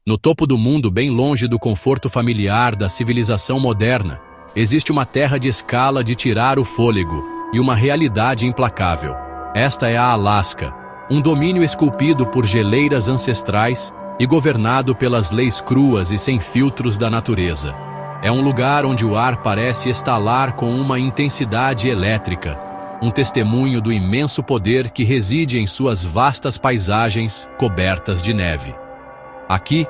No topo do mundo, bem longe do conforto familiar da civilização moderna, existe uma terra de escala de tirar o fôlego e uma realidade implacável. Esta é a Alasca, um domínio esculpido por geleiras ancestrais e governado pelas leis cruas e sem filtros da natureza. É um lugar onde o ar parece estalar com uma intensidade elétrica, um testemunho do imenso poder que reside em suas vastas paisagens cobertas de neve. Aqui,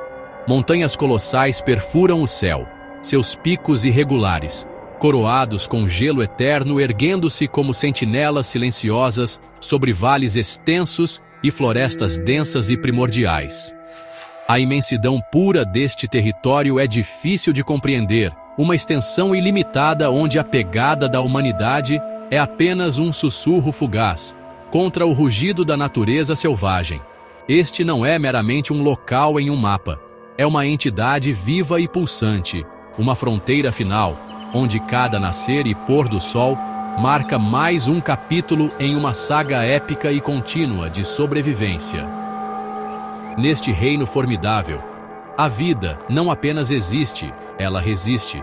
montanhas colossais perfuram o céu, seus picos irregulares, coroados com gelo eterno erguendo-se como sentinelas silenciosas sobre vales extensos e florestas densas e primordiais. A imensidão pura deste território é difícil de compreender, uma extensão ilimitada onde a pegada da humanidade é apenas um sussurro fugaz contra o rugido da natureza selvagem. Este não é meramente um local em um mapa, é uma entidade viva e pulsante, uma fronteira final, onde cada nascer e pôr do sol marca mais um capítulo em uma saga épica e contínua de sobrevivência. Neste reino formidável, a vida não apenas existe, ela resiste,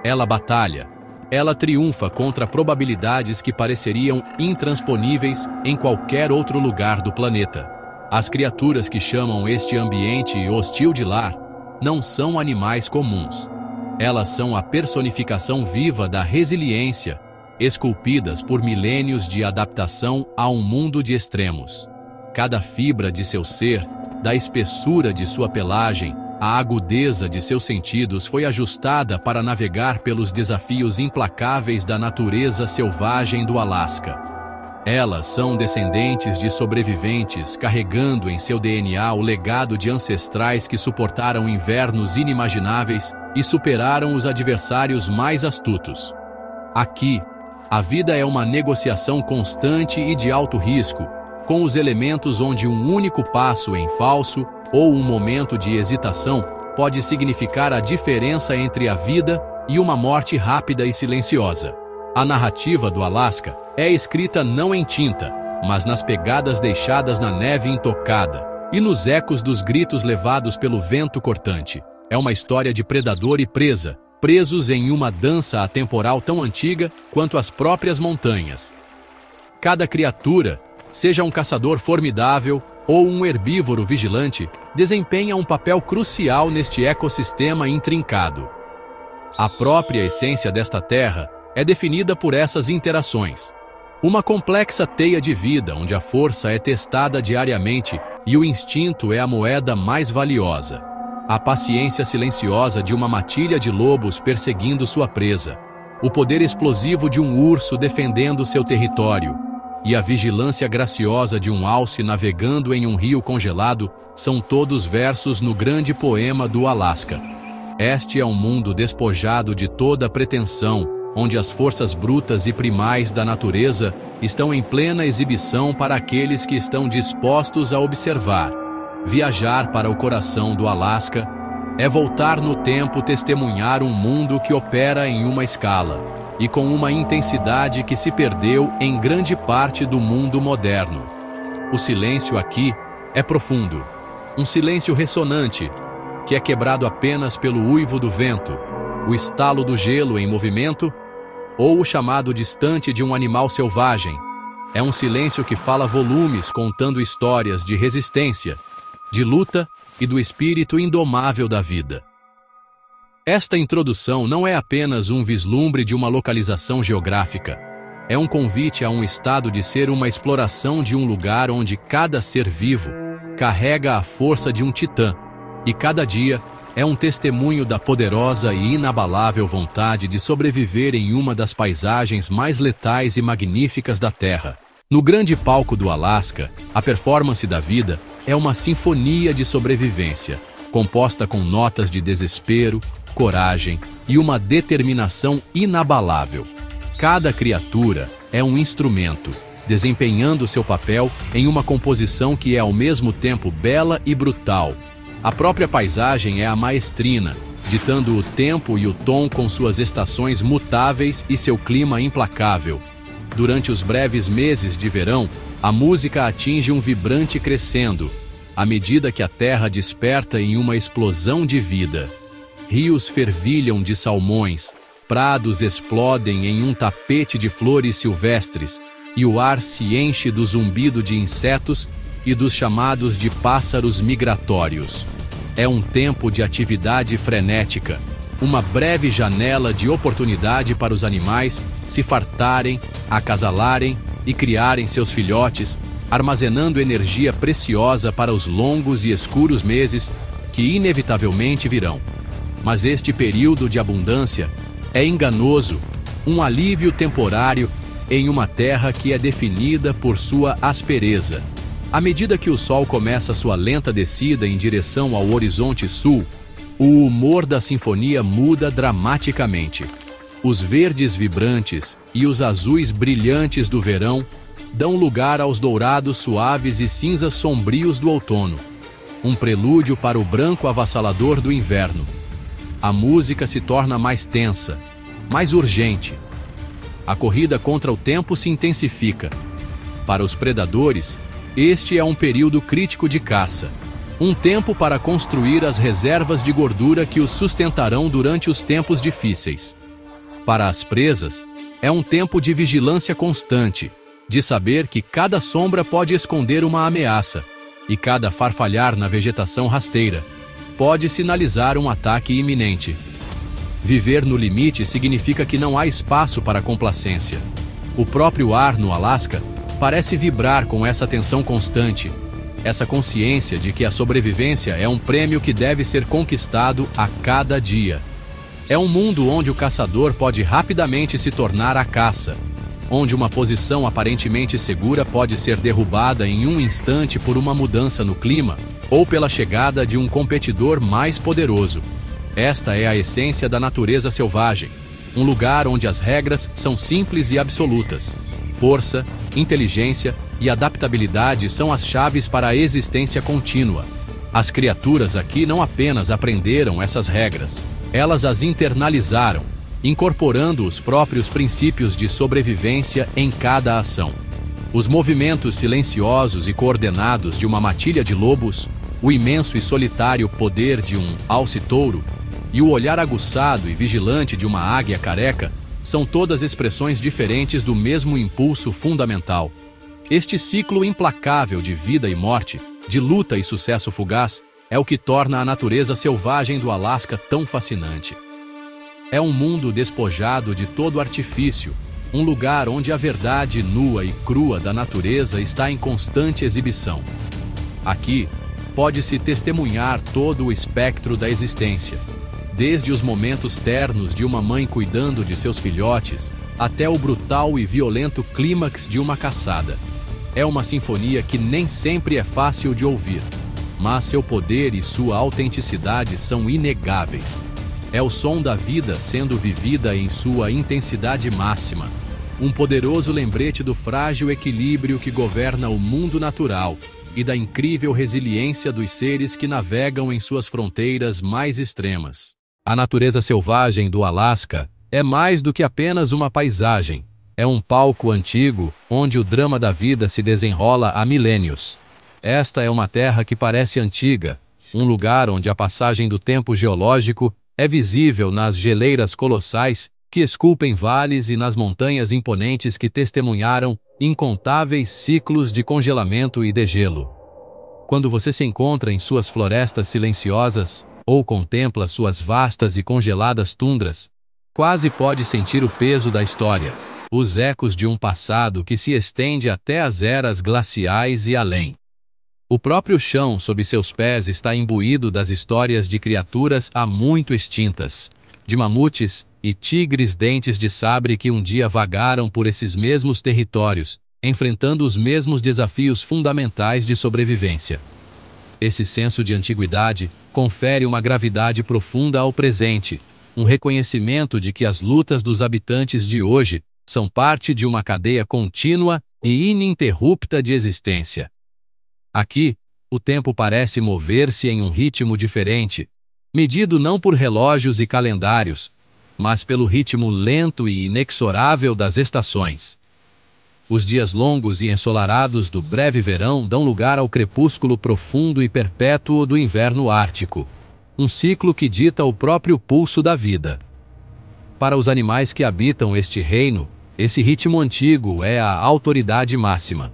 ela batalha, ela triunfa contra probabilidades que pareceriam intransponíveis em qualquer outro lugar do planeta. As criaturas que chamam este ambiente hostil de lar não são animais comuns. Elas são a personificação viva da resiliência, esculpidas por milênios de adaptação a um mundo de extremos. Cada fibra de seu ser, da espessura de sua pelagem, à agudeza de seus sentidos foi ajustada para navegar pelos desafios implacáveis da natureza selvagem do Alasca. Elas são descendentes de sobreviventes, carregando em seu DNA o legado de ancestrais que suportaram invernos inimagináveis e superaram os adversários mais astutos. Aqui, a vida é uma negociação constante e de alto risco, com os elementos onde um único passo em falso ou um momento de hesitação pode significar a diferença entre a vida e uma morte rápida e silenciosa. A narrativa do Alasca é escrita não em tinta, mas nas pegadas deixadas na neve intocada e nos ecos dos gritos levados pelo vento cortante. É uma história de predador e presa, presos em uma dança atemporal tão antiga quanto as próprias montanhas. Cada criatura, seja um caçador formidável ou um herbívoro vigilante, desempenha um papel crucial neste ecossistema intrincado. A própria essência desta terra é definida por essas interações. Uma complexa teia de vida onde a força é testada diariamente e o instinto é a moeda mais valiosa. A paciência silenciosa de uma matilha de lobos perseguindo sua presa. O poder explosivo de um urso defendendo seu território. E a vigilância graciosa de um alce navegando em um rio congelado são todos versos no grande poema do Alasca. Este é um mundo despojado de toda pretensão, onde as forças brutas e primais da natureza estão em plena exibição para aqueles que estão dispostos a observar. Viajar para o coração do Alasca é voltar no tempo testemunhar um mundo que opera em uma escala e com uma intensidade que se perdeu em grande parte do mundo moderno. O silêncio aqui é profundo, um silêncio ressonante, que é quebrado apenas pelo uivo do vento, o estalo do gelo em movimento ou o chamado distante de um animal selvagem. É um silêncio que fala volumes contando histórias de resistência, de luta e do espírito indomável da vida. Esta introdução não é apenas um vislumbre de uma localização geográfica. É um convite a um estado de ser, uma exploração de um lugar onde cada ser vivo carrega a força de um titã e cada dia é um testemunho da poderosa e inabalável vontade de sobreviver em uma das paisagens mais letais e magníficas da Terra. No grande palco do Alasca, a performance da vida é uma sinfonia de sobrevivência, composta com notas de desespero, coragem e uma determinação inabalável. Cada criatura é um instrumento, desempenhando seu papel em uma composição que é ao mesmo tempo bela e brutal. A própria paisagem é a maestrina, ditando o tempo e o tom com suas estações mutáveis e seu clima implacável. Durante os breves meses de verão, a música atinge um vibrante crescendo, à medida que a terra desperta em uma explosão de vida. Rios fervilham de salmões, prados explodem em um tapete de flores silvestres, e o ar se enche do zumbido de insetos e dos chamados de pássaros migratórios. É um tempo de atividade frenética, uma breve janela de oportunidade para os animais se fartarem, acasalarem e criarem seus filhotes, armazenando energia preciosa para os longos e escuros meses que inevitavelmente virão. Mas este período de abundância é enganoso, um alívio temporário em uma terra que é definida por sua aspereza. À medida que o sol começa sua lenta descida em direção ao horizonte sul, o humor da sinfonia muda dramaticamente. Os verdes vibrantes e os azuis brilhantes do verão dão lugar aos dourados suaves e cinzas sombrios do outono, um prelúdio para o branco avassalador do inverno. A música se torna mais tensa, mais urgente. A corrida contra o tempo se intensifica. Para os predadores, este é um período crítico de caça, um tempo para construir as reservas de gordura que os sustentarão durante os tempos difíceis. Para as presas, é um tempo de vigilância constante, de saber que cada sombra pode esconder uma ameaça, e cada farfalhar na vegetação rasteira pode sinalizar um ataque iminente. Viver no limite significa que não há espaço para complacência. O próprio ar no Alasca parece vibrar com essa tensão constante, essa consciência de que a sobrevivência é um prêmio que deve ser conquistado a cada dia. É um mundo onde o caçador pode rapidamente se tornar a caça, onde uma posição aparentemente segura pode ser derrubada em um instante por uma mudança no clima ou pela chegada de um competidor mais poderoso. Esta é a essência da natureza selvagem, um lugar onde as regras são simples e absolutas. Força, inteligência e adaptabilidade são as chaves para a existência contínua. As criaturas aqui não apenas aprenderam essas regras, elas as internalizaram, incorporando os próprios princípios de sobrevivência em cada ação. Os movimentos silenciosos e coordenados de uma matilha de lobos, o imenso e solitário poder de um alce-touro e o olhar aguçado e vigilante de uma águia careca são todas expressões diferentes do mesmo impulso fundamental. Este ciclo implacável de vida e morte, de luta e sucesso fugaz, é o que torna a natureza selvagem do Alasca tão fascinante. É um mundo despojado de todo artifício, um lugar onde a verdade nua e crua da natureza está em constante exibição. Aqui, pode-se testemunhar todo o espectro da existência, desde os momentos ternos de uma mãe cuidando de seus filhotes, até o brutal e violento clímax de uma caçada. É uma sinfonia que nem sempre é fácil de ouvir, mas seu poder e sua autenticidade são inegáveis. É o som da vida sendo vivida em sua intensidade máxima, um poderoso lembrete do frágil equilíbrio que governa o mundo natural e da incrível resiliência dos seres que navegam em suas fronteiras mais extremas. A natureza selvagem do Alasca é mais do que apenas uma paisagem. É um palco antigo onde o drama da vida se desenrola há milênios. Esta é uma terra que parece antiga, um lugar onde a passagem do tempo geológico é visível nas geleiras colossais que esculpem vales e nas montanhas imponentes que testemunharam incontáveis ciclos de congelamento e degelo. Quando você se encontra em suas florestas silenciosas ou contempla suas vastas e congeladas tundras, quase pode sentir o peso da história, os ecos de um passado que se estende até as eras glaciais e além. O próprio chão sob seus pés está imbuído das histórias de criaturas há muito extintas, de mamutes e tigres dentes de sabre que um dia vagaram por esses mesmos territórios, enfrentando os mesmos desafios fundamentais de sobrevivência. Esse senso de antiguidade confere uma gravidade profunda ao presente, um reconhecimento de que as lutas dos habitantes de hoje são parte de uma cadeia contínua e ininterrupta de existência. Aqui, o tempo parece mover-se em um ritmo diferente, medido não por relógios e calendários, mas pelo ritmo lento e inexorável das estações. Os dias longos e ensolarados do breve verão dão lugar ao crepúsculo profundo e perpétuo do inverno ártico, um ciclo que dita o próprio pulso da vida. Para os animais que habitam este reino, esse ritmo antigo é a autoridade máxima.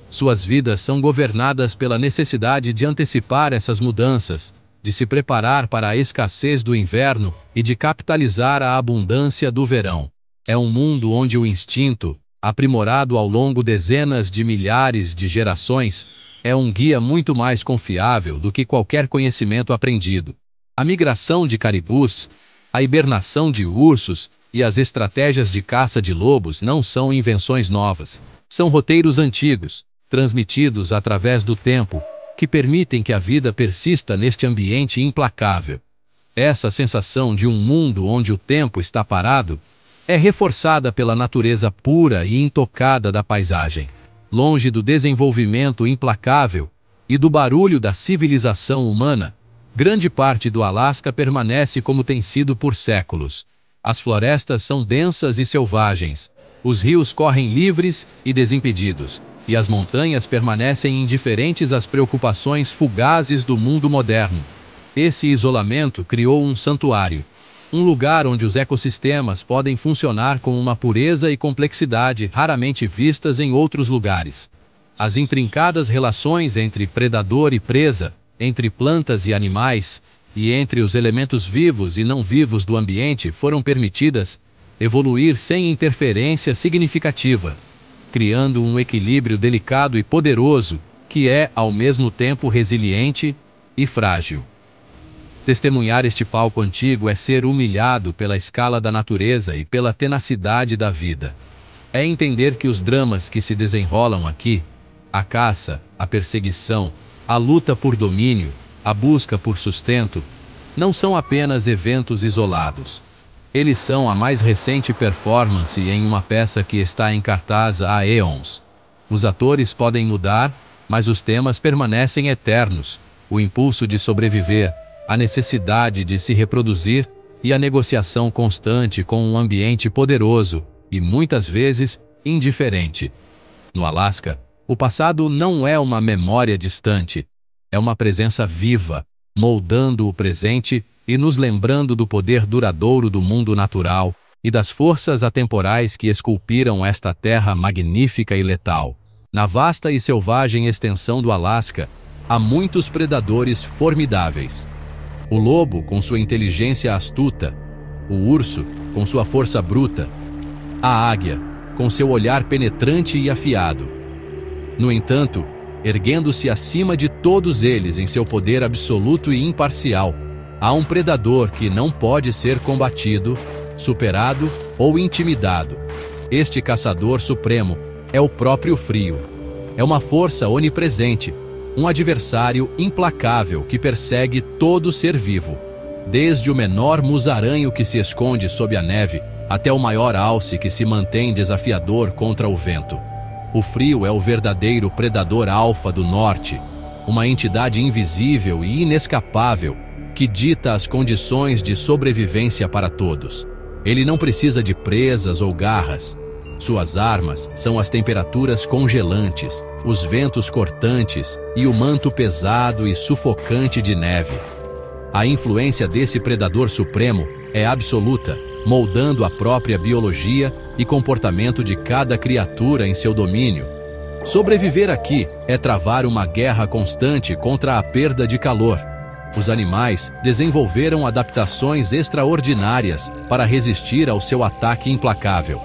Suas vidas são governadas pela necessidade de antecipar essas mudanças, de se preparar para a escassez do inverno e de capitalizar a abundância do verão. É um mundo onde o instinto, aprimorado ao longo dezenas de milhares de gerações, é um guia muito mais confiável do que qualquer conhecimento aprendido. A migração de caribus, a hibernação de ursos e as estratégias de caça de lobos não são invenções novas. São roteiros antigos, transmitidos através do tempo, que permitem que a vida persista neste ambiente implacável. Essa sensação de um mundo onde o tempo está parado é reforçada pela natureza pura e intocada da paisagem. Longe do desenvolvimento implacável e do barulho da civilização humana, grande parte do Alasca permanece como tem sido por séculos. As florestas são densas e selvagens, os rios correm livres e desimpedidos, e as montanhas permanecem indiferentes às preocupações fugazes do mundo moderno. Esse isolamento criou um santuário, um lugar onde os ecossistemas podem funcionar com uma pureza e complexidade raramente vistas em outros lugares. As intrincadas relações entre predador e presa, entre plantas e animais, e entre os elementos vivos e não vivos do ambiente foram permitidas evoluir sem interferência significativa, criando um equilíbrio delicado e poderoso que é, ao mesmo tempo, resiliente e frágil. Testemunhar este palco antigo é ser humilhado pela escala da natureza e pela tenacidade da vida. É entender que os dramas que se desenrolam aqui, a caça, a perseguição, a luta por domínio, a busca por sustento, não são apenas eventos isolados. Eles são a mais recente performance em uma peça que está em cartaz há eons. Os atores podem mudar, mas os temas permanecem eternos: o impulso de sobreviver, a necessidade de se reproduzir e a negociação constante com um ambiente poderoso e, muitas vezes, indiferente. No Alasca, o passado não é uma memória distante, é uma presença viva, moldando o presente e nos lembrando do poder duradouro do mundo natural e das forças atemporais que esculpiram esta terra magnífica e letal. Na vasta e selvagem extensão do Alasca, há muitos predadores formidáveis. O lobo, com sua inteligência astuta, o urso, com sua força bruta, a águia, com seu olhar penetrante e afiado. No entanto, erguendo-se acima de todos eles em seu poder absoluto e imparcial, há um predador que não pode ser combatido, superado ou intimidado. Este caçador supremo é o próprio frio. É uma força onipresente, um adversário implacável que persegue todo ser vivo, desde o menor musaranho que se esconde sob a neve até o maior alce que se mantém desafiador contra o vento. O frio é o verdadeiro predador alfa do norte, uma entidade invisível e inescapável que dita as condições de sobrevivência para todos. Ele não precisa de presas ou garras. Suas armas são as temperaturas congelantes, os ventos cortantes e o manto pesado e sufocante de neve. A influência desse predador supremo é absoluta, moldando a própria biologia e comportamento de cada criatura em seu domínio. Sobreviver aqui é travar uma guerra constante contra a perda de calor. Os animais desenvolveram adaptações extraordinárias para resistir ao seu ataque implacável.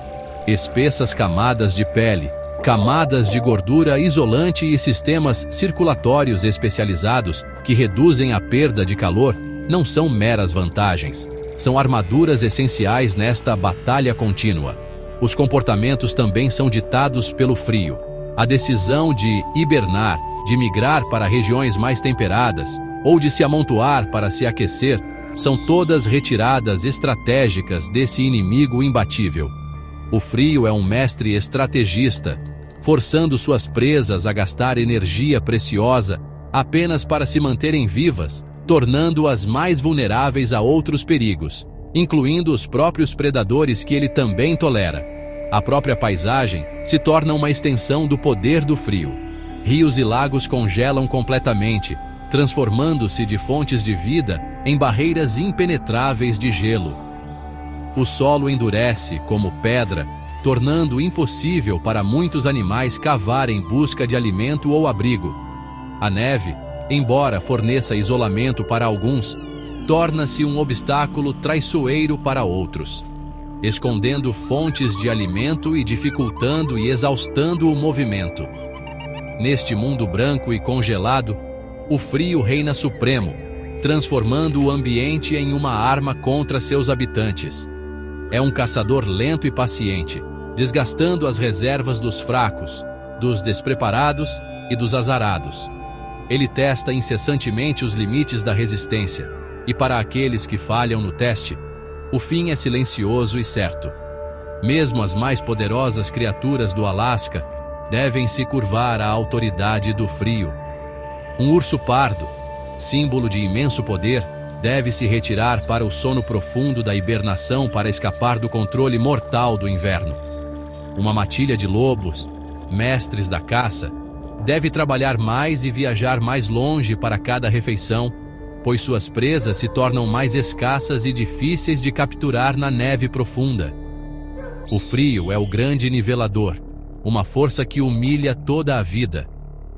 Espessas camadas de pele, camadas de gordura isolante e sistemas circulatórios especializados que reduzem a perda de calor não são meras vantagens. São armaduras essenciais nesta batalha contínua. Os comportamentos também são ditados pelo frio. A decisão de hibernar, de migrar para regiões mais temperadas ou de se amontoar para se aquecer são todas retiradas estratégicas desse inimigo imbatível. O frio é um mestre estrategista, forçando suas presas a gastar energia preciosa apenas para se manterem vivas, tornando-as mais vulneráveis a outros perigos, incluindo os próprios predadores que ele também tolera. A própria paisagem se torna uma extensão do poder do frio. Rios e lagos congelam completamente, transformando-se de fontes de vida em barreiras impenetráveis de gelo. O solo endurece como pedra, tornando impossível para muitos animais cavar em busca de alimento ou abrigo. A neve, embora forneça isolamento para alguns, torna-se um obstáculo traiçoeiro para outros, escondendo fontes de alimento e dificultando e exaustando o movimento. Neste mundo branco e congelado, o frio reina supremo, transformando o ambiente em uma arma contra seus habitantes. É um caçador lento e paciente, desgastando as reservas dos fracos, dos despreparados e dos azarados. Ele testa incessantemente os limites da resistência, e para aqueles que falham no teste, o fim é silencioso e certo. Mesmo as mais poderosas criaturas do Alasca devem se curvar à autoridade do frio. Um urso pardo, símbolo de imenso poder, deve se retirar para o sono profundo da hibernação para escapar do controle mortal do inverno. Uma matilha de lobos, mestres da caça, deve trabalhar mais e viajar mais longe para cada refeição, pois suas presas se tornam mais escassas e difíceis de capturar na neve profunda. O frio é o grande nivelador, uma força que humilha toda a vida.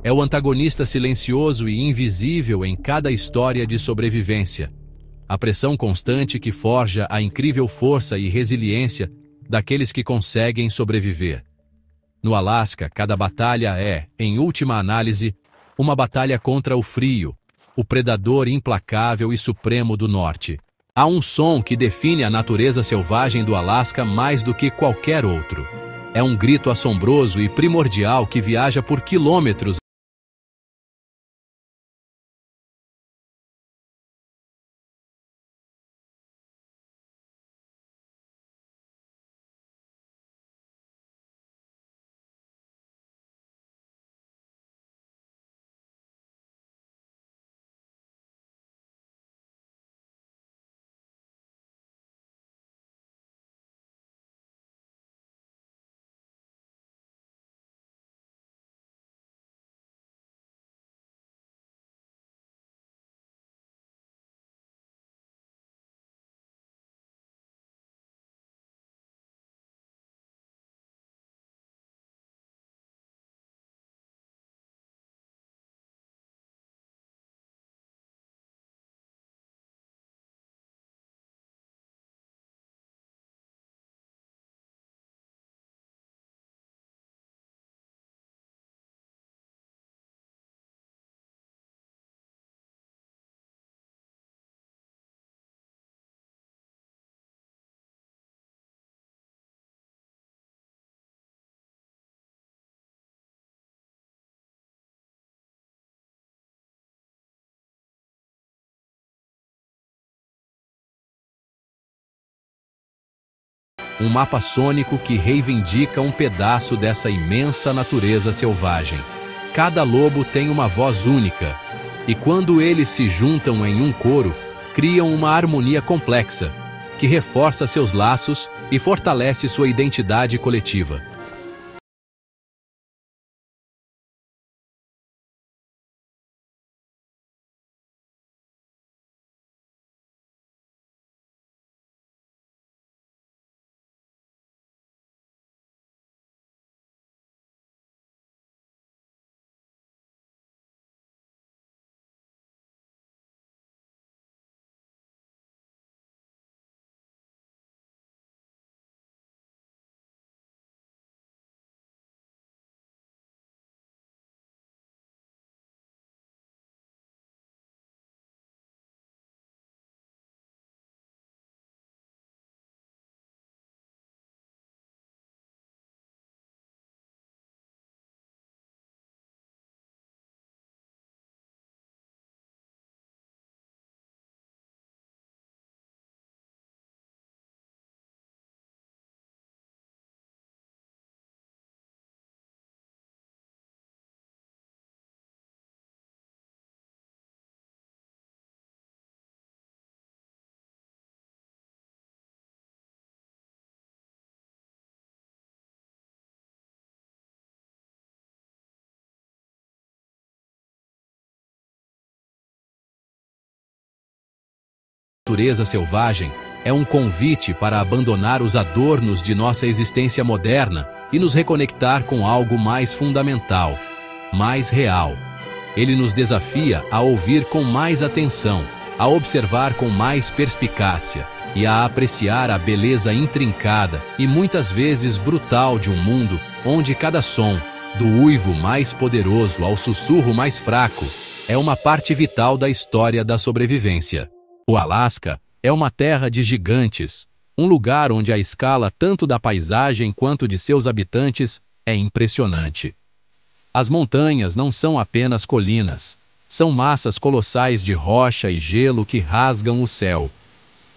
É o antagonista silencioso e invisível em cada história de sobrevivência. A pressão constante que forja a incrível força e resiliência daqueles que conseguem sobreviver. No Alasca, cada batalha é, em última análise, uma batalha contra o frio, o predador implacável e supremo do norte. Há um som que define a natureza selvagem do Alasca mais do que qualquer outro. É um grito assombroso e primordial que viaja por quilômetros. Um mapa sônico que reivindica um pedaço dessa imensa natureza selvagem. Cada lobo tem uma voz única, e quando eles se juntam em um coro, criam uma harmonia complexa, que reforça seus laços e fortalece sua identidade coletiva. Natureza selvagem é um convite para abandonar os adornos de nossa existência moderna e nos reconectar com algo mais fundamental, mais real. Ele nos desafia a ouvir com mais atenção, a observar com mais perspicácia e a apreciar a beleza intrincada e muitas vezes brutal de um mundo onde cada som, do uivo mais poderoso ao sussurro mais fraco, é uma parte vital da história da sobrevivência. O Alasca é uma terra de gigantes, um lugar onde a escala tanto da paisagem quanto de seus habitantes é impressionante. As montanhas não são apenas colinas, são massas colossais de rocha e gelo que rasgam o céu.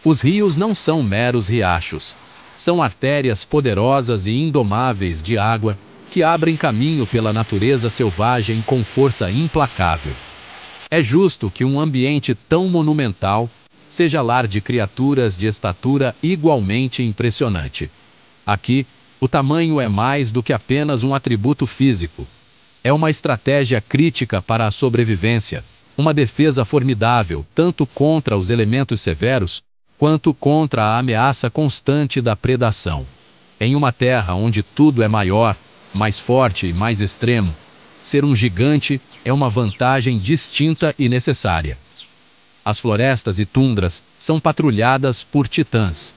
Os rios não são meros riachos, são artérias poderosas e indomáveis de água que abrem caminho pela natureza selvagem com força implacável. É justo que um ambiente tão monumental seja lar de criaturas de estatura igualmente impressionante. Aqui, o tamanho é mais do que apenas um atributo físico. É uma estratégia crítica para a sobrevivência, uma defesa formidável tanto contra os elementos severos, quanto contra a ameaça constante da predação. Em uma terra onde tudo é maior, mais forte e mais extremo, ser um gigante é uma vantagem distinta e necessária. As florestas e tundras são patrulhadas por titãs.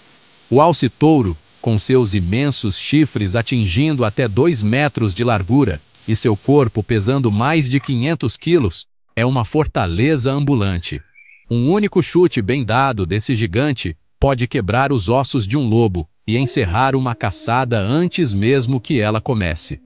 O alce-touro, com seus imensos chifres atingindo até 2 metros de largura e seu corpo pesando mais de 500 quilos, é uma fortaleza ambulante. Um único chute bem dado desse gigante pode quebrar os ossos de um lobo e encerrar uma caçada antes mesmo que ela comece.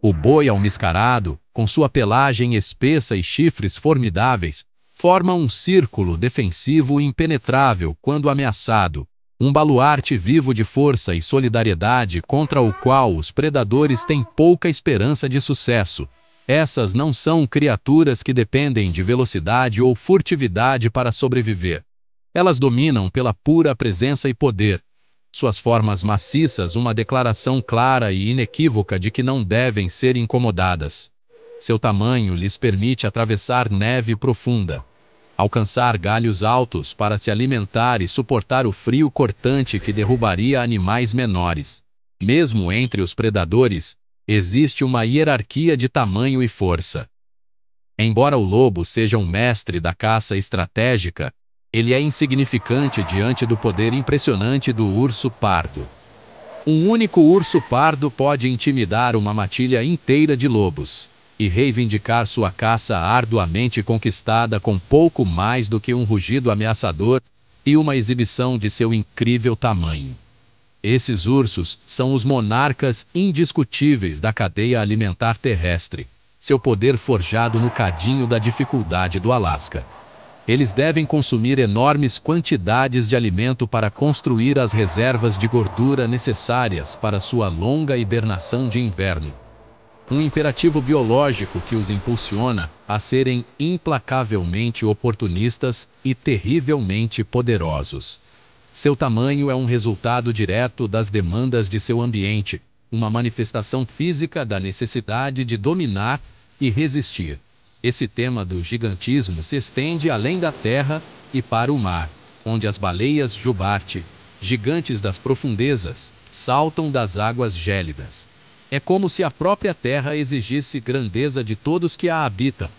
O boi almiscarado, com sua pelagem espessa e chifres formidáveis, forma um círculo defensivo impenetrável quando ameaçado, um baluarte vivo de força e solidariedade contra o qual os predadores têm pouca esperança de sucesso. Essas não são criaturas que dependem de velocidade ou furtividade para sobreviver. Elas dominam pela pura presença e poder. Suas formas maciças, uma declaração clara e inequívoca de que não devem ser incomodadas. Seu tamanho lhes permite atravessar neve profunda, alcançar galhos altos para se alimentar e suportar o frio cortante que derrubaria animais menores. Mesmo entre os predadores, existe uma hierarquia de tamanho e força. Embora o lobo seja um mestre da caça estratégica, ele é insignificante diante do poder impressionante do urso pardo. Um único urso pardo pode intimidar uma matilha inteira de lobos e reivindicar sua caça arduamente conquistada com pouco mais do que um rugido ameaçador e uma exibição de seu incrível tamanho. Esses ursos são os monarcas indiscutíveis da cadeia alimentar terrestre, seu poder forjado no cadinho da dificuldade do Alasca. Eles devem consumir enormes quantidades de alimento para construir as reservas de gordura necessárias para sua longa hibernação de inverno. Um imperativo biológico que os impulsiona a serem implacavelmente oportunistas e terrivelmente poderosos. Seu tamanho é um resultado direto das demandas de seu ambiente, uma manifestação física da necessidade de dominar e resistir. Esse tema do gigantismo se estende além da terra e para o mar, onde as baleias jubarte, gigantes das profundezas, saltam das águas gélidas. É como se a própria terra exigisse grandeza de todos que a habitam.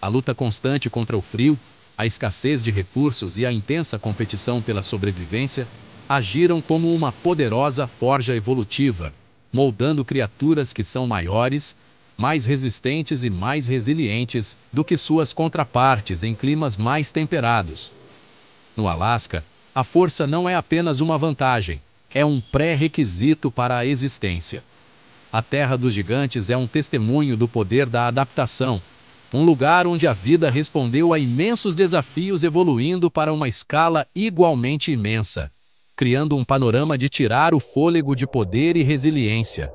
A luta constante contra o frio, a escassez de recursos e a intensa competição pela sobrevivência agiram como uma poderosa forja evolutiva, moldando criaturas que são maiores, mais resistentes e mais resilientes do que suas contrapartes em climas mais temperados. No Alasca, a força não é apenas uma vantagem, é um pré-requisito para a existência. A Terra dos Gigantes é um testemunho do poder da adaptação, um lugar onde a vida respondeu a imensos desafios evoluindo para uma escala igualmente imensa, criando um panorama de tirar o fôlego de poder e resiliência.